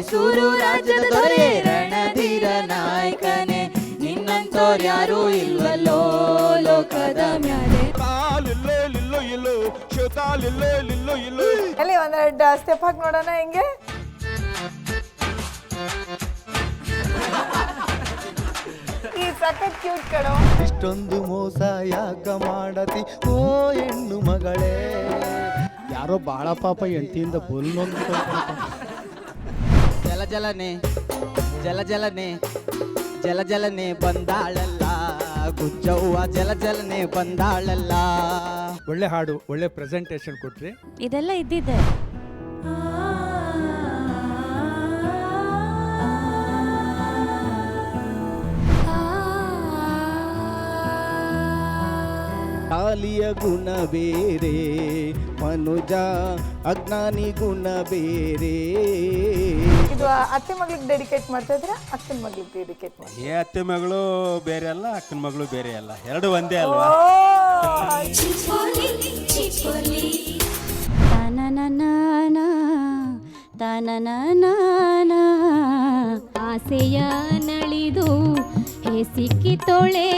ಮೈಸೂರು ರಾಜ್ಯದ ದೊರೆ ರಣಧೀರ ನಾಯಕನೇ ನಿನ್ನಂತೋರ್ ಯಾರು ಇಲ್ವಲ್ಲೋ ಲೋಕದ ಮ್ಯಾಲೆ. ಅಲ್ಲಿ ಒಂದೆರಡು ಸ್ಟೆಪ್ ಹಾಕಿ ನೋಡೋಣ ಹೆಂಗೆ. ಈ ಸಖತ್ ಕ್ಯೂಟ್ ಕಣೋ. ಇಷ್ಟೊಂದು ಮೋಸ ಯಾಕ ಮಾಡತಿ ಓ ಹೆಣ್ಣು ಮಗಳೇ. ಯಾರೋ ಬಾಳ ಪಾಪ ಹೆಂಡತಿಯಿಂದ ಬುಲ್ಲೊಂದು ಜಲ ಜಲನೆ ಜಲ ಜಲನೆ ಜಲ ಜಲನೆ ಬಂದಾಳಲ್ಲ ಗುಜ್ಜವ್ವ ಜಲ ಜಲನೆ ಬಂದಾಳಲ್ಲ. ಒಳ್ಳೆ ಹಾಡು, ಒಳ್ಳೆ ಪ್ರೆಸೆಂಟೇಶನ್ ಕೊಟ್ರಿ. ಇದೆಲ್ಲ ಇದ್ದಿದೆ. ಕಾಲಿಯ ಗುಣ ಬೇರೆ ಮನುಜ ಅಜ್ಞಾನಿ ಗುಣ ಬೇರೆ. ಇದು ಅತ್ತೆ ಮಗಳಿಗೆ ಡೆಡಿಕೇಟ್ ಮಾಡ್ತಾ ಇದ್ರೆ ಅಕ್ಕನ ಮಗಳಿಗೆ ಡೆಡಿಕೇಟ್ ಮಾಡಿ. ಏ ಅತ್ತೆ ಮಗಳು ಬೇರೆ ಅಲ್ಲ, ಅಕ್ಕನ ಮಗಳು ಬೇರೆ ಅಲ್ಲ, ಎರಡು ಒಂದೇ ಅಲ್ವಾ? ಆಸೆಯ ನಳಿದು ಹೇ ಸಿಕ್ಕಿ ತೊಳೆ